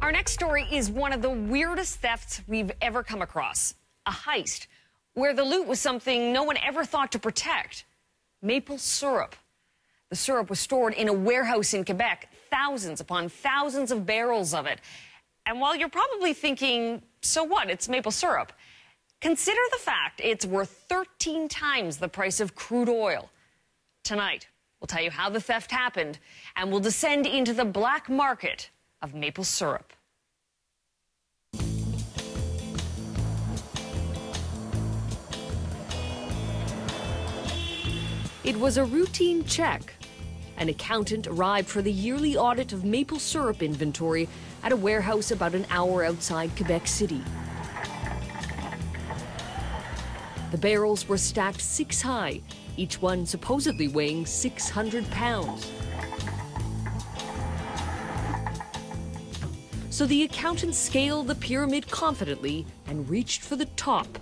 Our next story is one of the weirdest thefts we've ever come across. A heist, where the loot was something no one ever thought to protect. Maple syrup. The syrup was stored in a warehouse in Quebec, thousands upon thousands of barrels of it. And while you're probably thinking, so what, it's maple syrup, consider the fact it's worth 13 times the price of crude oil. Tonight, we'll tell you how the theft happened, and we'll descend into the black market of maple syrup. It was a routine check. An accountant arrived for the yearly audit of maple syrup inventory at a warehouse about an hour outside Quebec City. The barrels were stacked 6 high, each one supposedly weighing 600 pounds. So the accountant scaled the pyramid confidently and reached for the top.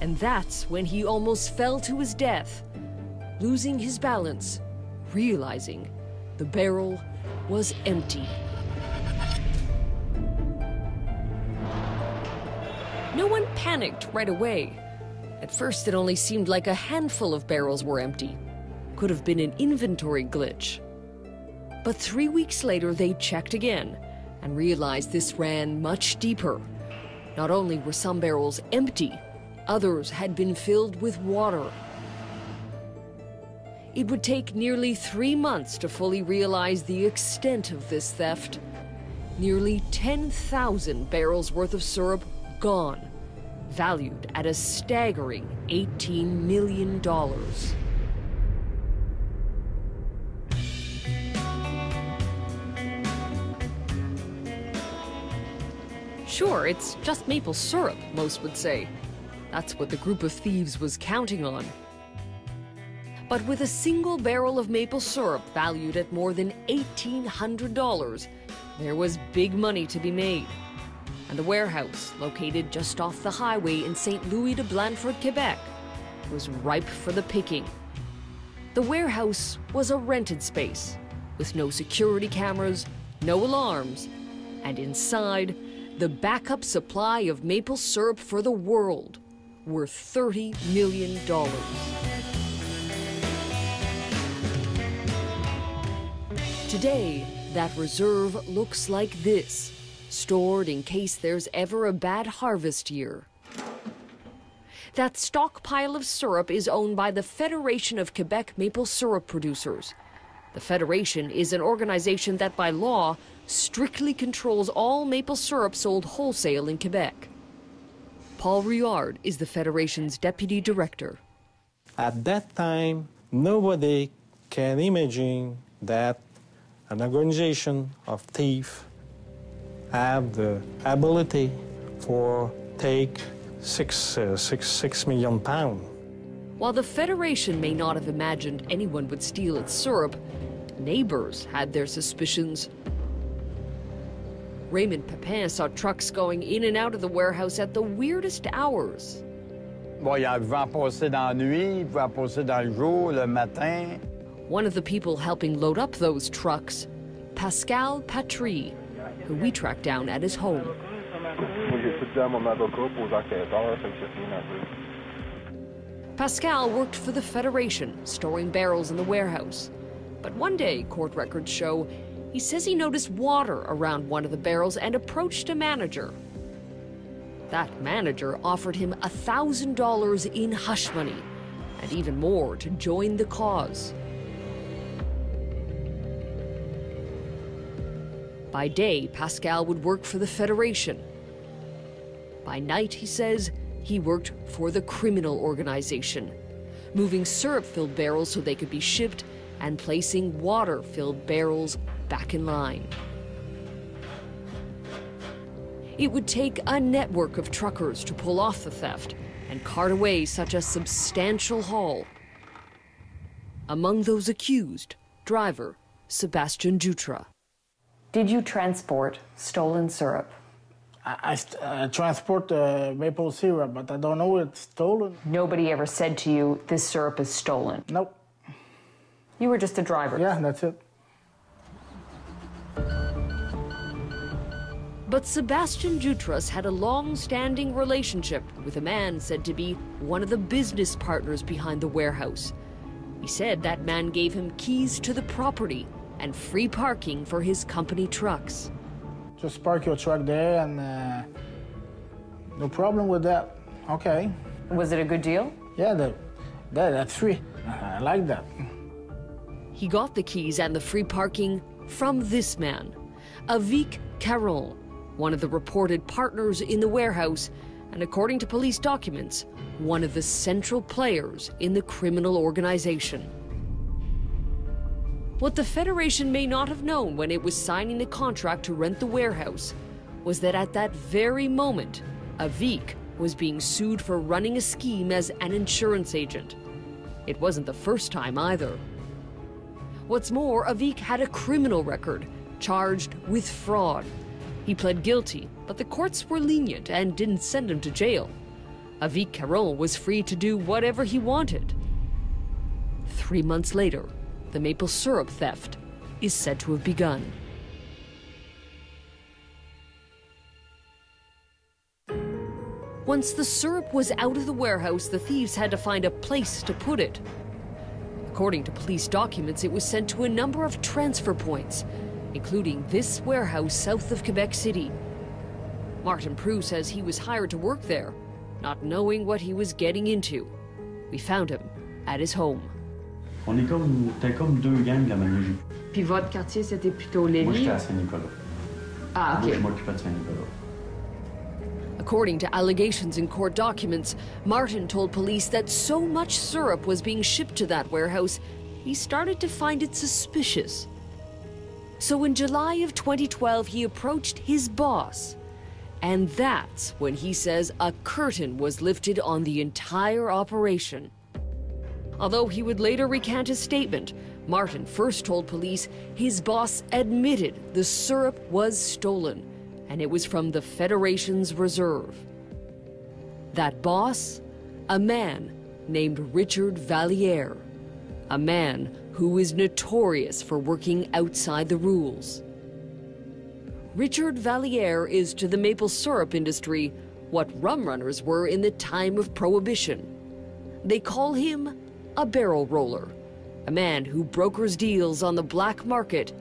And that's when he almost fell to his death, losing his balance, realizing the barrel was empty. No one panicked right away. At first, it only seemed like a handful of barrels were empty. Could have been an inventory glitch. But 3 weeks later, they checked again and realized this ran much deeper. Not only were some barrels empty, others had been filled with water. It would take nearly 3 months to fully realize the extent of this theft. Nearly 10,000 barrels worth of syrup gone, valued at a staggering $18 million. Sure, it's just maple syrup, most would say. That's what the group of thieves was counting on. But with a single barrel of maple syrup valued at more than $1,800, there was big money to be made. And the warehouse, located just off the highway in St. Louis de Blanford, Quebec, was ripe for the picking. The warehouse was a rented space, with no security cameras, no alarms, and inside, the backup supply of maple syrup for the world, worth $30 million. Today, that reserve looks like this, stored in case there's ever a bad harvest year. That stockpile of syrup is owned by the Federation of Quebec Maple Syrup Producers. The Federation is an organization that, by law, strictly controls all maple syrup sold wholesale in Quebec. Paul Riard is the Federation's deputy director. At that time, nobody can imagine that an organization of thieves have the ability for take 6 million pounds. While the Federation may not have imagined anyone would steal its syrup, neighbors had their suspicions. Raymond Pepin saw trucks going in and out of the warehouse at the weirdest hours. Bon, il pouvait en passer dans la nuit, il pouvait en passer dans le jour, le matin. One of the people helping load up those trucks, Pascal Patry, who we tracked down at his home. Pascal worked for the Federation, storing barrels in the warehouse. But one day, court records show, he says he noticed water around one of the barrels and approached a manager. That manager offered him $1,000 in hush money, and even more to join the cause. By day, Pascal would work for the Federation. By night, he says, he worked for the criminal organization, moving syrup-filled barrels so they could be shipped and placing water-filled barrels back in line. It would take a network of truckers to pull off the theft and cart away such a substantial haul. Among those accused, driver Sébastien Dutra. Did you transport stolen syrup? I transport maple syrup, but I don't know it's stolen. Nobody ever said to you, this syrup is stolen? Nope. You were just a driver? Yeah, that's it. But Sebastian Jutras had a long-standing relationship with a man said to be one of the business partners behind the warehouse. He said that man gave him keys to the property and free parking for his company trucks. Just park your truck there and no problem with that. Okay. Was it a good deal? Yeah, that's free. I like that. He got the keys and the free parking from this man, Avik Caron, one of the reported partners in the warehouse, and according to police documents, one of the central players in the criminal organization. What the Federation may not have known when it was signing the contract to rent the warehouse was that at that very moment, Avik was being sued for running a scheme as an insurance agent. It wasn't the first time either. What's more, Avik had a criminal record, charged with fraud. He pled guilty, but the courts were lenient and didn't send him to jail. Avik Caron was free to do whatever he wanted. 3 months later, the maple syrup theft is said to have begun. Once the syrup was out of the warehouse, the thieves had to find a place to put it. According to police documents, it was sent to a number of transfer points, including this warehouse south of Quebec City. Martin Prue says he was hired to work there, not knowing what he was getting into. We found him at his home. T'es comme deux gangs la Manouche. Puis votre quartier, c'était plutôt Lévis? Moi, j'étais à Saint-Nicolas. Ah, OK. Moi, je m'occupais de Saint-Nicolas. According to allegations in court documents, Martin told police that so much syrup was being shipped to that warehouse, he started to find it suspicious. So in July of 2012, he approached his boss. And that's when he says a curtain was lifted on the entire operation. Although he would later recant his statement, Martin first told police his boss admitted the syrup was stolen, and it was from the Federation's reserve. That boss? A man named Richard Valliere. A man who is notorious for working outside the rules. Richard Valliere is to the maple syrup industry what rum runners were in the time of Prohibition. They call him a barrel roller, a man who brokers deals on the black market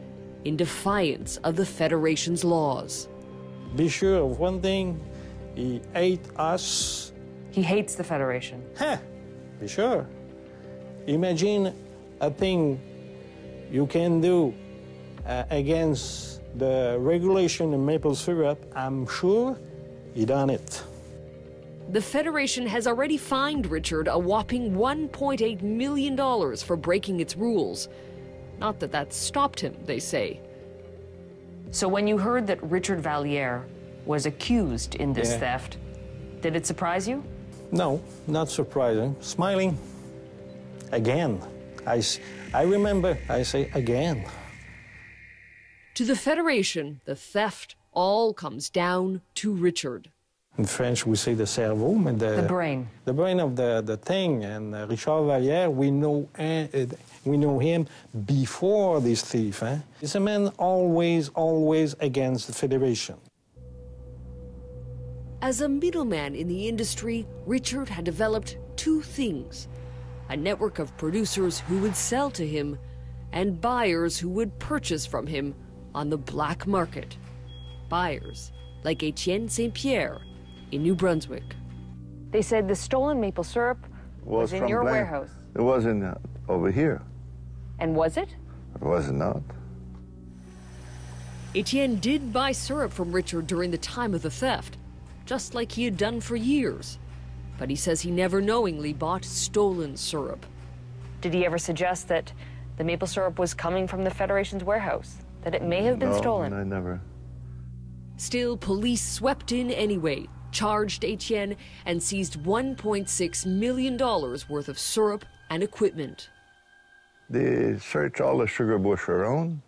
in defiance of the Federation's laws. Be sure of one thing, he hates us. He hates the Federation. Huh, be sure. Imagine a thing you can do against the regulation in maple syrup. I'm sure he done it. The Federation has already fined Richard a whopping $1.8 million for breaking its rules. Not that that stopped him, they say. So when you heard that Richard Valliere was accused in this theft, did it surprise you? No, not surprising. Smiling. Again. I remember, I say again. To the Federation, the theft all comes down to Richard. In French, we say the cerveau, but The brain. The brain of the thing. And Richard Valliere, we know him before this thief. He's a man always against the Federation. As a middleman in the industry, Richard had developed two things: a network of producers who would sell to him, and buyers who would purchase from him on the black market. Buyers like Etienne St-Pierre in New Brunswick. They said the stolen maple syrup was in from your Blanc. warehouse. It wasn't over here. And was it? It was not. Etienne did buy syrup from Richard during the time of the theft, just like he had done for years. But he says he never knowingly bought stolen syrup. Did he ever suggest that the maple syrup was coming from the Federation's warehouse? That it may have been stolen? No, I never. Still, police swept in anyway, charged Etienne, and seized $1.6 million worth of syrup and equipment. They searched all the sugar bush around.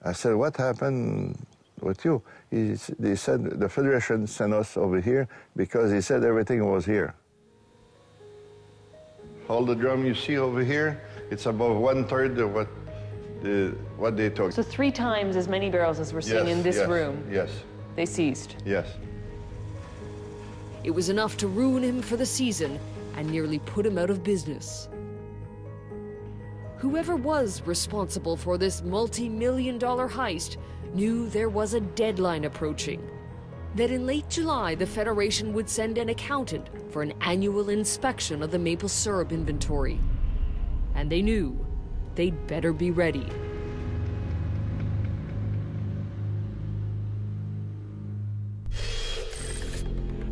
I said, what happened with you? They said the Federation sent us over here because he said everything was here. All the drum you see over here, it's about 1/3 of what they took. So 3 times as many barrels as we're seeing in this room. Yes. They seized. Yes. It was enough to ruin him for the season and nearly put him out of business. Whoever was responsible for this multi-million-dollar heist knew there was a deadline approaching. That in late July, the Federation would send an accountant for an annual inspection of the maple syrup inventory. And they knew they'd better be ready.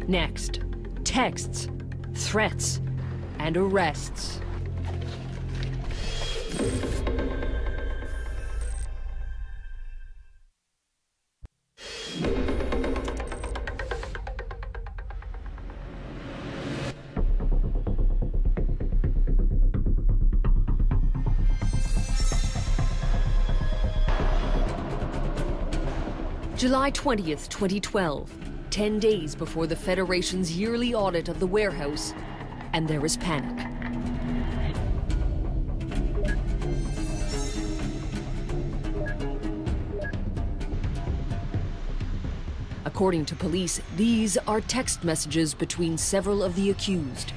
Next, texts, threats, and arrests. July 20th, 2012, 10 days before the Federation's yearly audit of the warehouse, and there is panic. According to police, these are text messages between several of the accused.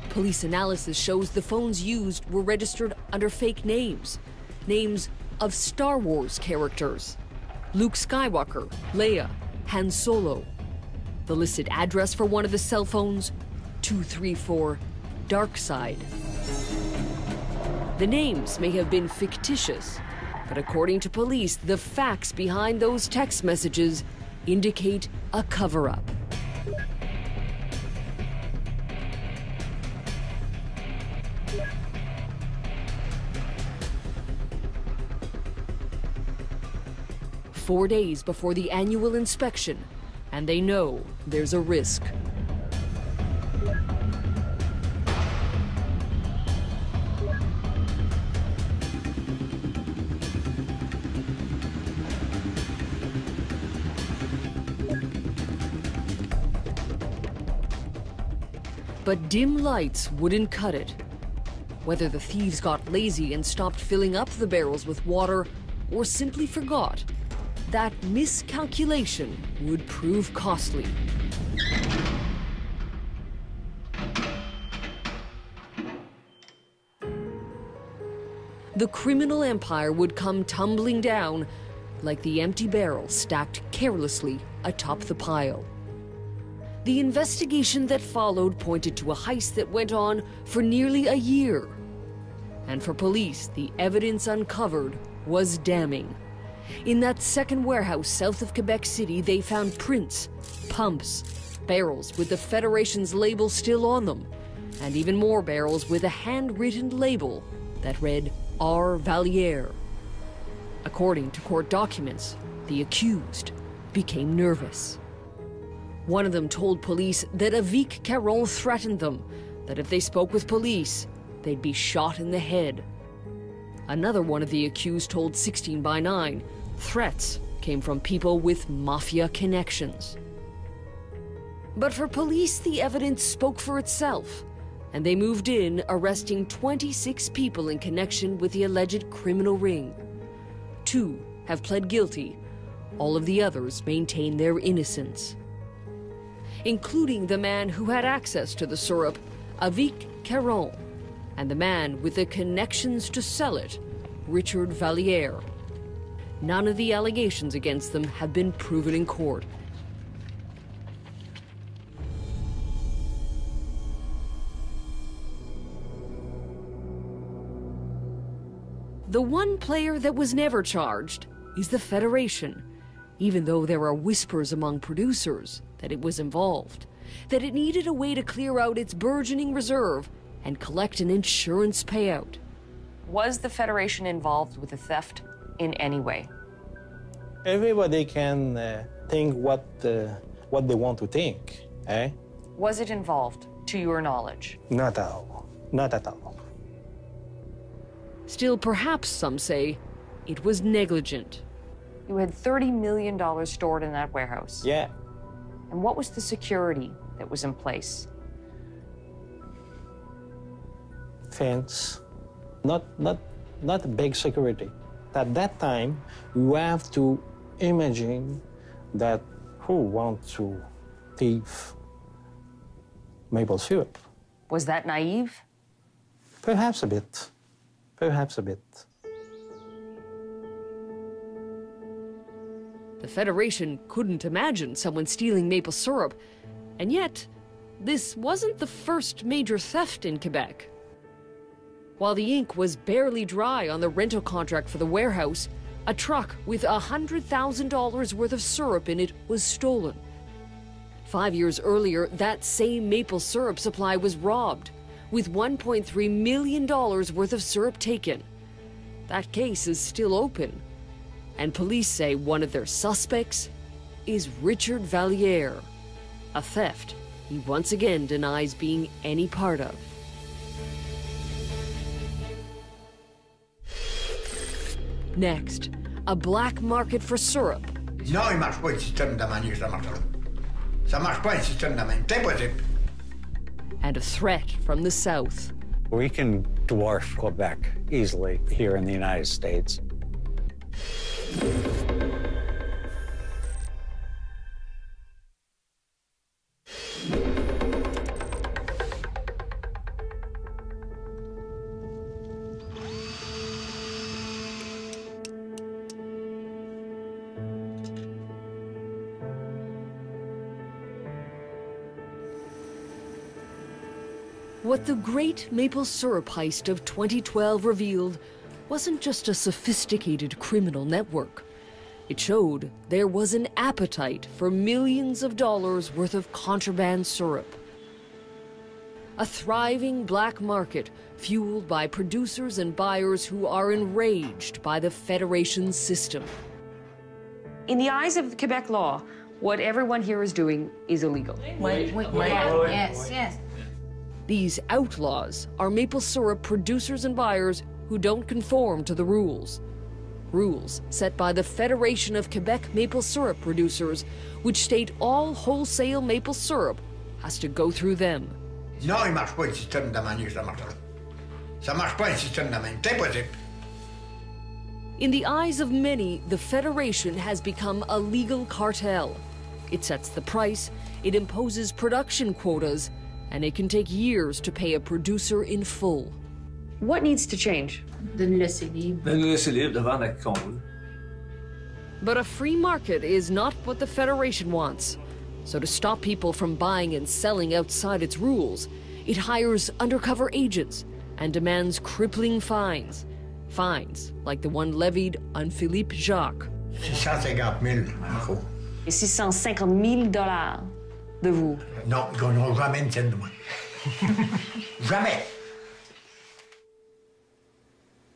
Police analysis shows the phones used were registered under fake names. Names of Star Wars characters. Luke Skywalker, Leia, Han Solo. The listed address for one of the cell phones, 234 Dark Side. The names may have been fictitious, but according to police, the facts behind those text messages indicate a cover-up. Four days before the annual inspection, and they know there's a risk. But dim lights wouldn't cut it. Whether the thieves got lazy and stopped filling up the barrels with water, or simply forgot, that miscalculation would prove costly. The criminal empire would come tumbling down like the empty barrel stacked carelessly atop the pile. The investigation that followed pointed to a heist that went on for nearly a year. And for police, the evidence uncovered was damning. In that second warehouse south of Quebec City, they found prints, pumps, barrels with the Federation's label still on them, and even more barrels with a handwritten label that read R. Valliere. According to court documents, the accused became nervous. One of them told police that Avic Caron threatened them, that if they spoke with police, they'd be shot in the head. Another one of the accused told 16 by 9 threats came from people with mafia connections. But for police, the evidence spoke for itself, and they moved in, arresting 26 people in connection with the alleged criminal ring. 2 have pled guilty. All of the others maintain their innocence, including the man who had access to the syrup, Avic Caron, and the man with the connections to sell it, Richard Valliere. None of the allegations against them have been proven in court. The one player that was never charged is the Federation, even though there are whispers among producers that it was involved, that it needed a way to clear out its burgeoning reserve and collect an insurance payout. Was the Federation involved with the theft in any way? Everybody can think what they want to think, eh? Was it involved, to your knowledge? Not at all. Not at all. Still, perhaps some say it was negligent. You had $30 million stored in that warehouse. Yeah. And what was the security that was in place? Fence. Not not big security. At that time, you have to imagine that who wants to thieve maple syrup? Was that naive? Perhaps a bit. Perhaps a bit. The Federation couldn't imagine someone stealing maple syrup, and yet, this wasn't the first major theft in Quebec. While the ink was barely dry on the rental contract for the warehouse, a truck with $100,000 worth of syrup in it was stolen. 5 years earlier, that same maple syrup supply was robbed, with $1.3 million worth of syrup taken. That case is still open, and police say one of their suspects is Richard Valliere, a theft he once again denies being any part of. Next, a black market for syrup. Non, il marche pas le système de la manière que ça marche là. Ça marche pas un système de la manière. C'est impossible. And a threat from the south. We can dwarf Quebec easily here in the United States. What the great maple syrup heist of 2012 revealed wasn't just a sophisticated criminal network. It showed there was an appetite for millions of dollars worth of contraband syrup. A thriving black market fueled by producers and buyers who are enraged by the Federation's system. In the eyes of Quebec law, what everyone here is doing is illegal. Yes. These outlaws are maple syrup producers and buyers who don't conform to the rules. Rules set by the Federation of Quebec Maple Syrup Producers, which state all wholesale maple syrup has to go through them. Non, il marche pas le système de la manière que ça marche là. Ça marche pas un système de la manière. C'est impossible. In the eyes of many, the Federation has become a legal cartel. It sets the price, it imposes production quotas, and it can take years to pay a producer in full. What needs to change? De nous laisser libre. De nous laisser libre de vendre à qui qu'on veut. But a free market is not what the Federation wants. So to stop people from buying and selling outside its rules, it hires undercover agents and demands crippling fines. Fines like the one levied on Philippe Jacques. 650 000, info. Et $650 000 de vous. Non, ils gagneront jamais une scène de moi. Jamais.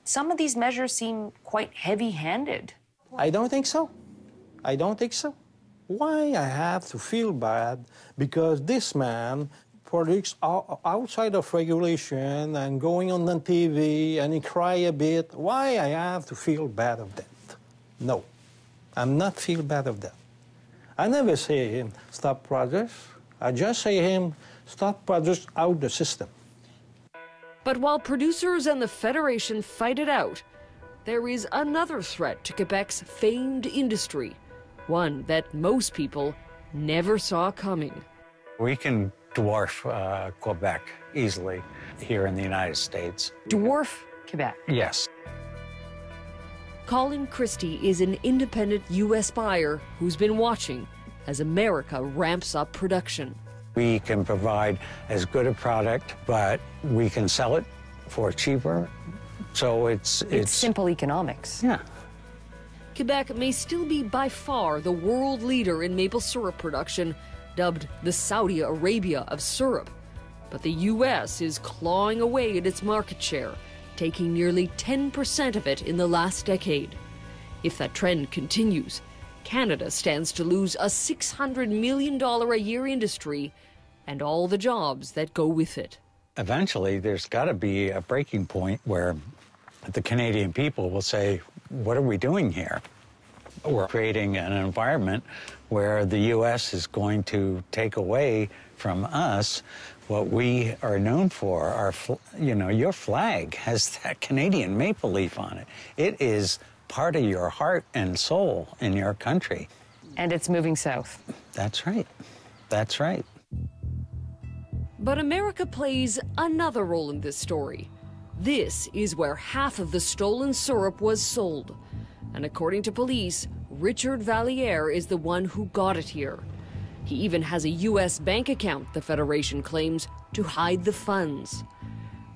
Some of these measures seem quite heavy-handed. I don't think so. I don't think so. Why I have to feel bad because this man products outside of regulation and going on the TV and he cry a bit. Why I have to feel bad of that? No, I'm not feel bad of that. I never say him stop projects. I just say him stop projects out the system. But while producers and the Federation fight it out, there is another threat to Quebec's famed industry, one that most people never saw coming. We can dwarf Quebec easily here in the United States. Dwarf Quebec? Yes. Colin Christie is an independent U.S. buyer who's been watching as America ramps up production. We can provide as good a product, but we can sell it for cheaper. So it's simple economics. Yeah. Quebec may still be by far the world leader in maple syrup production, dubbed the Saudi Arabia of syrup. But the U.S. is clawing away at its market share, taking nearly 10% of it in the last decade. If that trend continues, Canada stands to lose a $600 million a year industry and all the jobs that go with it. Eventually, there's got to be a breaking point where the Canadian people will say, what are we doing here? We're creating an environment where the U.S. is going to take away from us what we are known for, you know, your flag has that Canadian maple leaf on it. It is part of your heart and soul in your country. And it's moving south. That's right. That's right. But America plays another role in this story. This is where half of the stolen syrup was sold. And according to police, Richard Valliere is the one who got it here. He even has a U.S. bank account, the Federation claims, to hide the funds.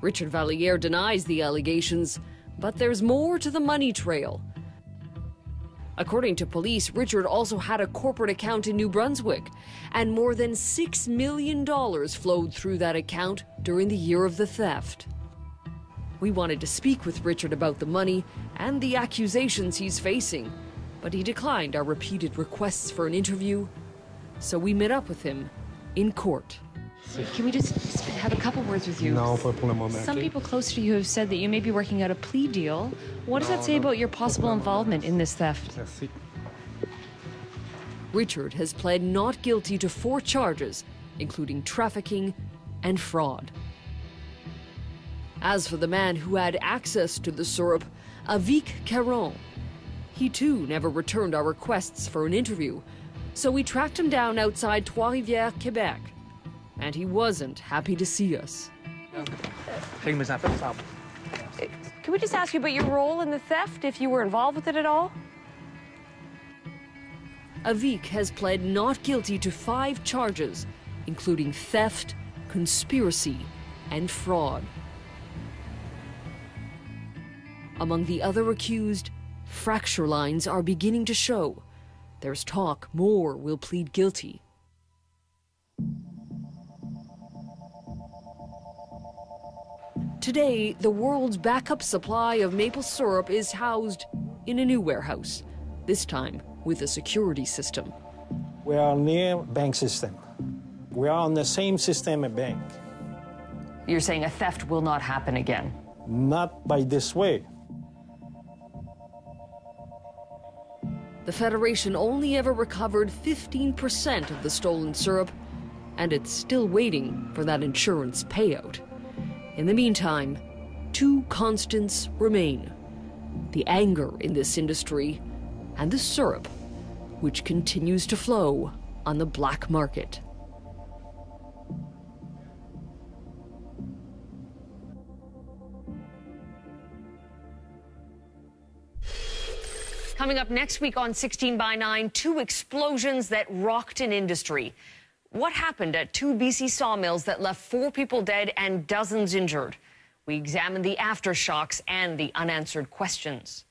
Richard Valliere denies the allegations, but there's more to the money trail. According to police, Richard also had a corporate account in New Brunswick, and more than $6 million flowed through that account during the year of the theft. We wanted to speak with Richard about the money and the accusations he's facing, but he declined our repeated requests for an interview, so we met up with him in court. Can we just have a couple words with you? No, por le momento. Some people close to you have said that you may be working out a plea deal. What does that say about your possible involvement in this theft? Richard has pled not guilty to 4 charges, including trafficking and fraud. As for the man who had access to the syrup, Avik Caron, he too never returned our requests for an interview, so we tracked him down outside Trois-Rivières, Quebec. And he wasn't happy to see us. Can we just ask you about your role in the theft, if you were involved with it at all? Avik has pled not guilty to 5 charges, including theft, conspiracy, and fraud. Among the other accused, fracture lines are beginning to show. There's talk more will plead guilty. Today, the world's backup supply of maple syrup is housed in a new warehouse, this time with a security system. We are near bank system. We are on the same system as bank. You're saying a theft will not happen again? Not by this way. The Federation only ever recovered 15% of the stolen syrup, and it's still waiting for that insurance payout. In the meantime, 2 constants remain: the anger in this industry and the syrup, which continues to flow on the black market. Coming up next week on 16 by 9, 2 explosions that rocked an industry. What happened at 2 BC sawmills that left 4 people dead and dozens injured? We examine the aftershocks and the unanswered questions.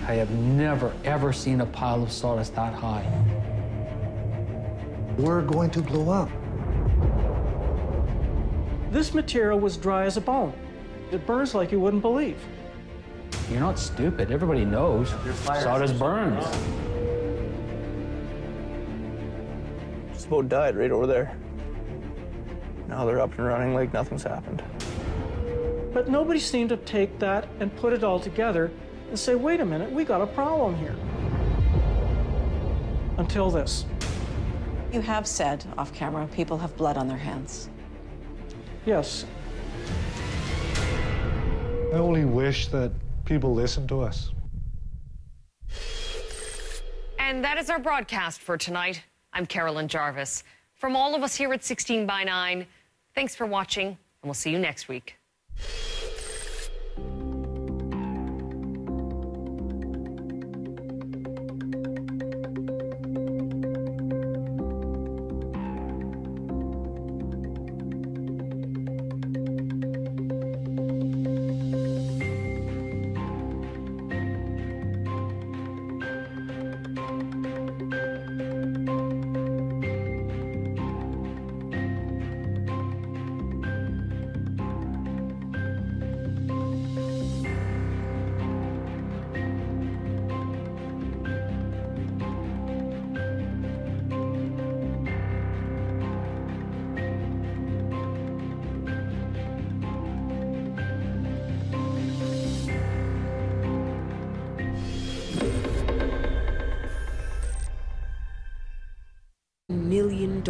I have never, ever seen a pile of sawdust that high. We're going to blow up. This material was dry as a bone. It burns like you wouldn't believe. You're not stupid. Everybody knows sawdust burns. This boat died right over there. Now they're up and running like nothing's happened. But nobody seemed to take that and put it all together and say, wait a minute, we got a problem here. Until this. You have said off camera people have blood on their hands. Yes. I only wish that people listen to us. And that is our broadcast for tonight. I'm Carolyn Jarvis. From all of us here at 16 by 9, thanks for watching, and we'll see you next week. million.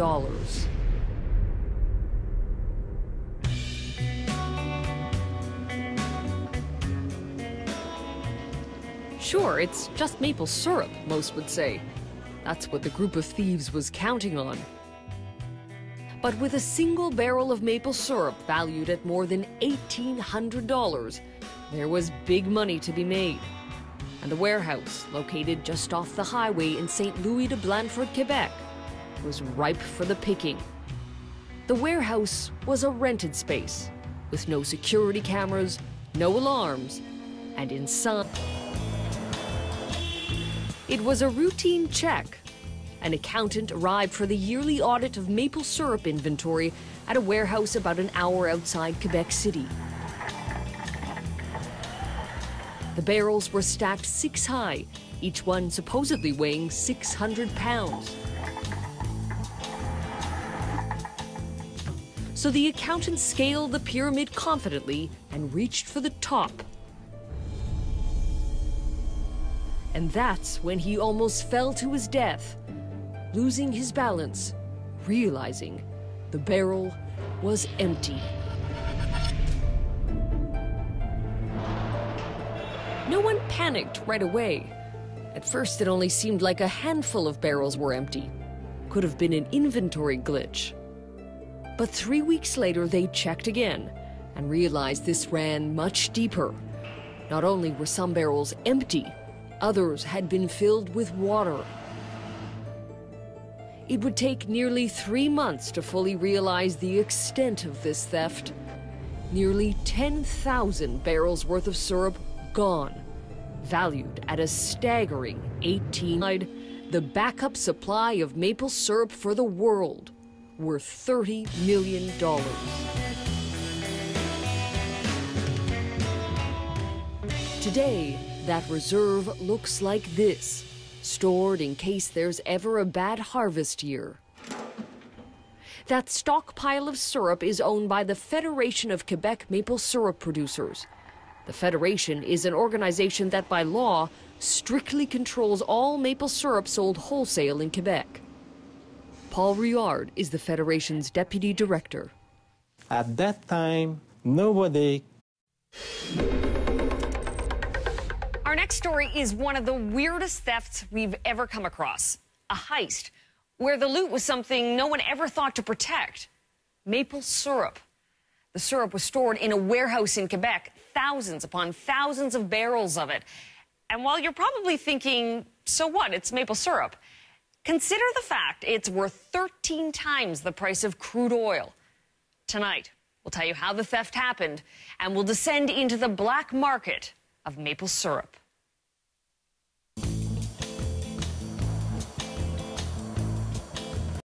Sure, it's just maple syrup, most would say. That's what the group of thieves was counting on. But with a single barrel of maple syrup valued at more than $1,800, there was big money to be made. And the warehouse, located just off the highway in St. Louis de Blanford, Quebec, was ripe for the picking. The warehouse was a rented space, with no security cameras, no alarms, and inside, it was a routine check. An accountant arrived for the yearly audit of maple syrup inventory at a warehouse about an hour outside Quebec City. The barrels were stacked 6 high, each one supposedly weighing 600 pounds. So the accountant scaled the pyramid confidently and reached for the top. And that's when he almost fell to his death, losing his balance, realizing the barrel was empty. No one panicked right away. At first, it only seemed like a handful of barrels were empty. Could have been an inventory glitch. But 3 weeks later, they checked again and realized this ran much deeper. Not only were some barrels empty, others had been filled with water. It would take nearly 3 months to fully realize the extent of this theft. Nearly 10,000 barrels worth of syrup gone, valued at a staggering $18. The backup supply of maple syrup for the world, worth $30 million. Today, that reserve looks like this, stored in case there's ever a bad harvest year. That stockpile of syrup is owned by the Federation of Quebec Maple Syrup Producers. The Federation is an organization that, by law, strictly controls all maple syrup sold wholesale in Quebec. Paul Riard is the Federation's deputy director. At that time, nobody... Our next story is one of the weirdest thefts we've ever come across. A heist, where the loot was something no one ever thought to protect. Maple syrup. The syrup was stored in a warehouse in Quebec, thousands upon thousands of barrels of it. And while you're probably thinking, so what, it's maple syrup, consider the fact it's worth 13 times the price of crude oil. Tonight, we'll tell you how the theft happened, and we'll descend into the black market of maple syrup.